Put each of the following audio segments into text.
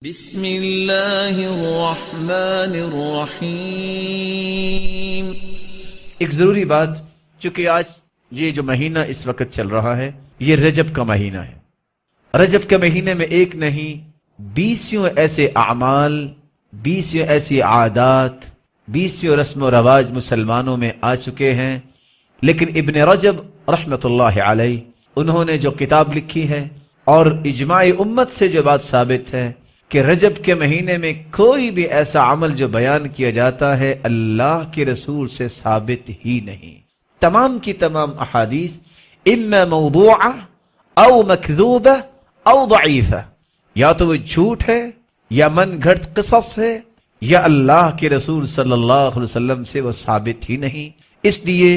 بسم اللہ الرحمن الرحیم۔ ایک ضروری بات، چونکہ آج یہ جو مہینہ اس وقت چل رہا ہے یہ رجب کا مہینہ ہے۔ رجب کے مہینے میں ایک نہیں 20 ایسے اعمال، 20 ایسی عادات، 20 رسم و رواج مسلمانوں میں آ چکے ہیں، لیکن ابن رجب رحمت اللہ علیہ انہوں نے جو کتاب لکھی ہے اور اجماع امت سے جو بات ثابت ہے کہ رجب کے مہینے میں کوئی بھی ایسا عمل جو بیان کیا جاتا ہے اللہ کے رسول سے ثابت ہی نہیں۔ تمام کی تمام احادیث اما موضوعہ او مکذوبہ او ضعیفہ، یا تو وہ جھوٹ ہے یا من گھڑت قصص ہے یا اللہ کے رسول صلی اللہ علیہ وسلم سے وہ ثابت ہی نہیں۔ اس لیے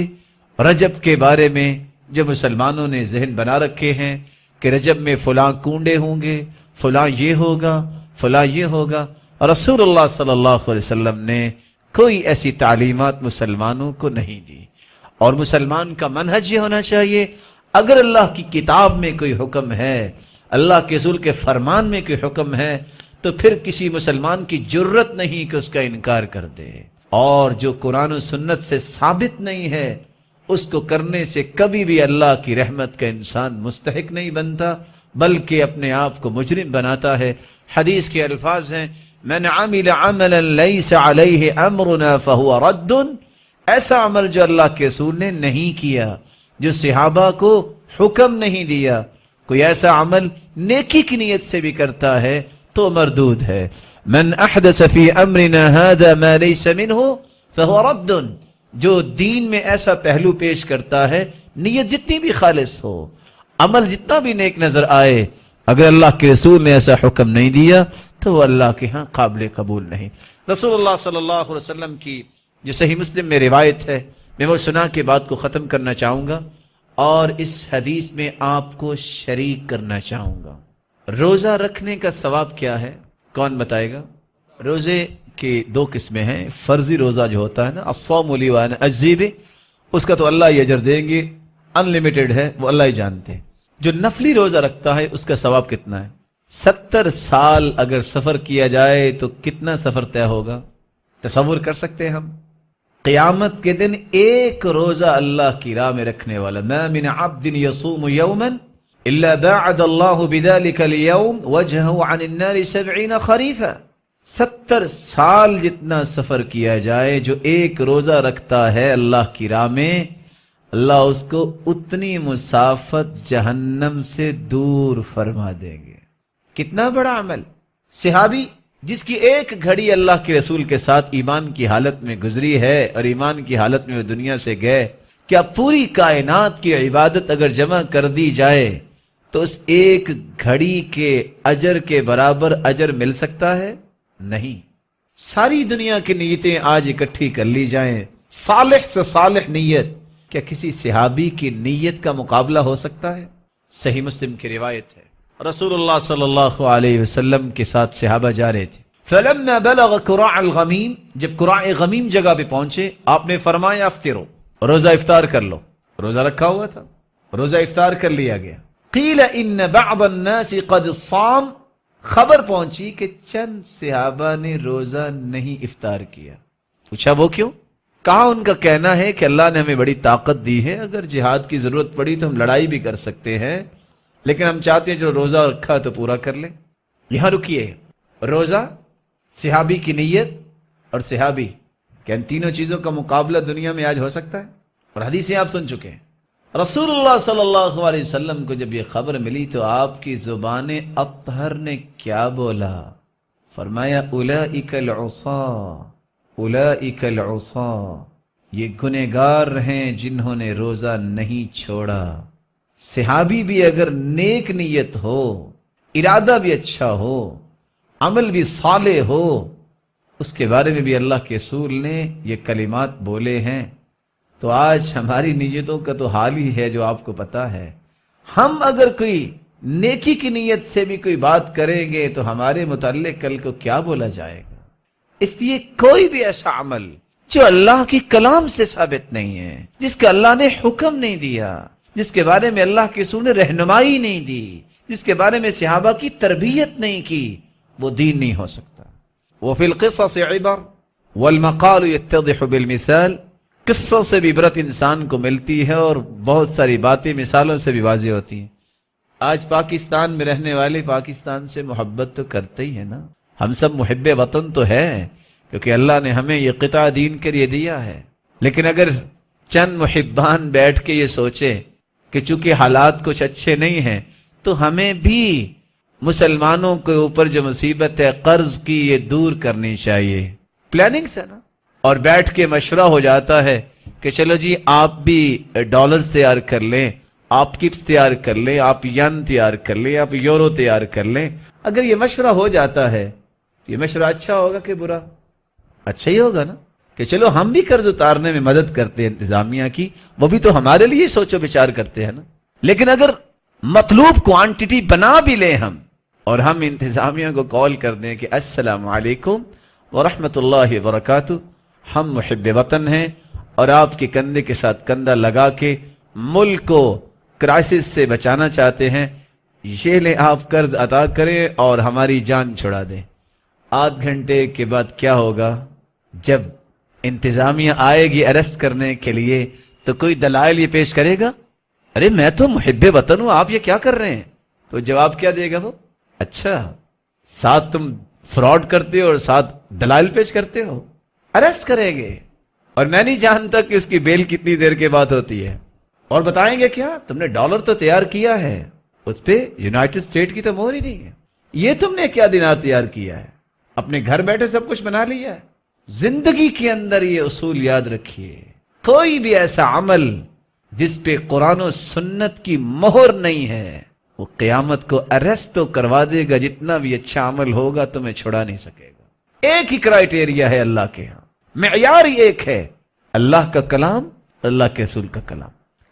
رجب کے بارے میں جو مسلمانوں نے ذہن بنا رکھے ہیں کہ رجب میں فلاں کنڈے ہوں گے، فلاں یہ ہوگا، فلاں یہ ہوگا، رسول اللہ صلی اللہ علیہ وسلم نے کوئی ایسی تعلیمات مسلمانوں کو نہیں دی۔ اور مسلمان کا منہج یہ ہونا چاہیے، اگر اللہ کی کتاب میں کوئی حکم ہے، اللہ کے رسول کے فرمان میں کوئی حکم ہے، تو پھر کسی مسلمان کی جرت نہیں کہ اس کا انکار کر دے، اور جو قرآن و سنت سے ثابت نہیں ہے اس کو کرنے سے کبھی بھی اللہ کی رحمت کا انسان مستحق نہیں بنتا، بلکہ اپنے آپ کو مجرم بناتا ہے۔ حدیث کے الفاظ ہیں من عمل عملا لیس علیہ امرنا فہو رد، ایسا عمل جو اللہ کے رسول نے نہیں کیا، جو صحابہ کو حکم نہیں دیا، کوئی ایسا عمل نیکی کی نیت سے بھی کرتا ہے تو مردود ہے۔ من احدث فی امرنا هذا ما لیس منہ فہو رد، جو دین میں ایسا پہلو پیش کرتا ہے، نیت جتنی بھی خالص ہو، عمل جتنا بھی نیک نظر آئے، اگر اللہ کے رسول نے ایسا حکم نہیں دیا تو وہ اللہ کے ہاں قابل قبول نہیں۔ رسول اللہ صلی اللہ علیہ وسلم کی جو صحیح مسلم میں روایت ہے، میں وہ سنا کے بات کو ختم کرنا چاہوں گا اور اس حدیث میں آپ کو شریک کرنا چاہوں گا۔ روزہ رکھنے کا ثواب کیا ہے؟ کون بتائے گا؟ روزے کی 2 قسمیں ہیں۔ فرضی روزہ جو ہوتا ہے نا، الصوم لی وانا اجزی بہ، اس کا تو اللہ ہی اجر دیں گے، ان لمیٹڈ ہے، وہ اللہ ہی جانتے ہیں۔ جو نفلی روزہ رکھتا ہے اس کا ثواب کتنا ہے؟ 70 سال اگر سفر کیا جائے تو کتنا سفر طے ہوگا؟ تصور کر سکتے ہیں ہم؟ قیامت کے دن ایک روزہ اللہ کی راہ میں رکھنے والا، ما من عبد یصوم یوما الا باعد اللہ بذلک اليوم وجہہ عن النار 70 خریفا، 70 سال جتنا سفر کیا جائے جو ایک روزہ رکھتا ہے اللہ کی راہ میں، اللہ اس کو اتنی مسافت جہنم سے دور فرما دیں گے۔ کتنا بڑا عمل! صحابی جس کی ایک گھڑی اللہ کے رسول کے ساتھ ایمان کی حالت میں گزری ہے اور ایمان کی حالت میں وہ دنیا سے گئے، کیا پوری کائنات کی عبادت اگر جمع کر دی جائے تو اس ایک گھڑی کے اجر کے برابر اجر مل سکتا ہے؟ نہیں۔ ساری دنیا کی نیتیں آج اکٹھی کر لی جائیں، صالح سے صالح نیت، کیا کسی صحابی کی نیت کا مقابلہ ہو سکتا ہے؟ صحیح مسلم کی روایت ہے، رسول اللہ صلی اللہ علیہ وسلم کے ساتھ صحابہ جا رہے تھے، فلما بلغ قراع الغمیم، جب قراع غمیم جگہ پہ پہنچے آپ نے فرمایا افطروا، روزہ افطار کر لو۔ روزہ رکھا ہوا تھا، روزہ افطار کر لیا گیا۔ قیل ان بعض الناس قد صام، خبر پہنچی کہ چند صحابہ نے روزہ نہیں افطار کیا۔ پوچھا وہ کیوں؟ کہا ان کا کہنا ہے کہ اللہ نے ہمیں بڑی طاقت دی ہے، اگر جہاد کی ضرورت پڑی تو ہم لڑائی بھی کر سکتے ہیں، لیکن ہم چاہتے ہیں جو روزہ رکھا تو پورا کر لیں۔ یہاں رکیے، روزہ، صحابی کی نیت اور صحابی، کیا ان تینوں چیزوں کا مقابلہ دنیا میں آج ہو سکتا ہے؟ اور حدیثیں آپ سن چکے ہیں۔ رسول اللہ صلی اللہ علیہ وسلم کو جب یہ خبر ملی تو آپ کی زبان اطہر نے کیا بولا؟ فرمایا اولئک العصاة، اولئک العصاة، یہ گنہگار ہیں جنہوں نے روزہ نہیں چھوڑا۔ صحابی بھی اگر نیک نیت ہو، ارادہ بھی اچھا ہو، عمل بھی صالح ہو، اس کے بارے میں بھی اللہ کے رسول نے یہ کلمات بولے ہیں، تو آج ہماری نیتوں کا تو حال ہی ہے جو آپ کو پتا ہے۔ ہم اگر کوئی نیکی کی نیت سے بھی کوئی بات کریں گے تو ہمارے متعلق کل کو کیا بولا جائے گا؟ اس لیے کوئی بھی ایسا عمل جو اللہ کی کلام سے ثابت نہیں ہے، جس کا اللہ نے حکم نہیں دیا، جس کے بارے میں اللہ کے رسول نے رہنمائی نہیں دی، جس کے بارے میں صحابہ کی تربیت نہیں کی، وہ دین نہیں ہو سکتا۔ وفی القصص عبر والمقال یتضح بالمثال، قصوں سے بھی عبرت انسان کو ملتی ہے اور بہت ساری باتیں مثالوں سے بھی واضح ہوتی ہیں۔ آج پاکستان میں رہنے والے پاکستان سے محبت تو کرتے ہی ہیں نا، ہم سب محب وطن تو ہے کیونکہ اللہ نے ہمیں یہ قطع دین کے لیے دیا ہے، لیکن اگر چند محبان بیٹھ کے یہ سوچے کہ چونکہ حالات کچھ اچھے نہیں ہیں تو ہمیں بھی مسلمانوں کے اوپر جو مصیبت ہے قرض کی یہ دور کرنی چاہیے، پلاننگ سے نا، اور بیٹھ کے مشورہ ہو جاتا ہے کہ چلو جی آپ بھی ڈالرز تیار کر لیں، آپ کپس تیار کر لیں، آپ ین تیار کر لیں، آپ یورو تیار کر لیں۔ اگر یہ مشورہ ہو جاتا ہے یہ مشورہ اچھا ہوگا کہ برا؟ اچھا ہی ہوگا نا، کہ چلو ہم بھی قرض اتارنے میں مدد کرتے ہیں انتظامیہ کی، وہ بھی تو ہمارے لیے سوچو بچار کرتے ہیں نا۔ لیکن اگر مطلوب کوانٹٹی بنا بھی لیں ہم اور ہم انتظامیہ کو کال کر دیں کہ السلام علیکم ورحمۃ اللہ وبرکاتہ، ہم محب وطن ہیں اور آپ کے کندھے کے ساتھ کندھا لگا کے ملک کو کرائسس سے بچانا چاہتے ہیں، یہ لیں آپ قرض ادا کریں اور ہماری جان چھڑا دیں۔ آدھ گھنٹے کے بعد کیا ہوگا؟ جب انتظامیہ آئے گی اریسٹ کرنے کے لیے تو کوئی دلائل یہ پیش کرے گا، ارے میں تو محب وطن ہوں، آپ یہ کیا کر رہے ہیں؟ تو جواب کیا دے گا وہ؟ اچھا ساتھ تم فراڈ کرتے ہو اور ساتھ دلائل پیش کرتے ہو، اریسٹ کریں گے، اور میں نہیں جانتا کہ اس کی بیل کتنی دیر کے بعد ہوتی ہے، اور بتائیں گے کیا تم نے ڈالر تو تیار کیا ہے، اس پہ یونائٹڈ اسٹیٹ کی تو مہر ہی نہیں ہے، یہ تم نے کیا دینار تیار کیا ہے، اپنے گھر بیٹھے سب کچھ بنا لیا ہے۔ زندگی کے اندر یہ اصول یاد رکھیے، کوئی بھی ایسا عمل جس پہ قرآن و سنت کی مہر نہیں ہے وہ قیامت کو اریسٹ تو کروا دے گا، جتنا بھی اچھا عمل ہوگا تمہیں چھڑا نہیں سکے گا۔ ایک ہی کرائٹیریا ہے اللہ کے ہاں، معیار ہی ایک ہے، اللہ کا کلام، اللہ کے رسول کا کلام۔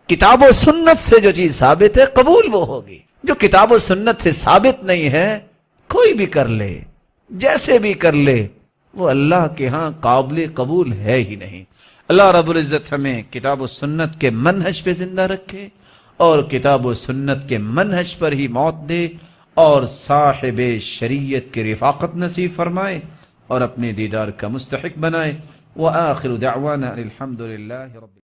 کتاب و سنت سے جو چیز ثابت ہے قبول وہ ہوگی، جو کتاب و سنت سے ثابت نہیں ہے کوئی بھی کر لے جیسے بھی کر لے وہ اللہ کے ہاں قابل قبول ہے ہی نہیں۔ اللہ رب العزت ہمیں کتاب و سنت کے منہج پہ زندہ رکھے اور کتاب و سنت کے منہج پر ہی موت دے اور صاحب شریعت کی رفاقت نصیب فرمائے اور اپنے دیدار کا مستحق بنائے۔ وآخر دعوانا الحمد للہ رب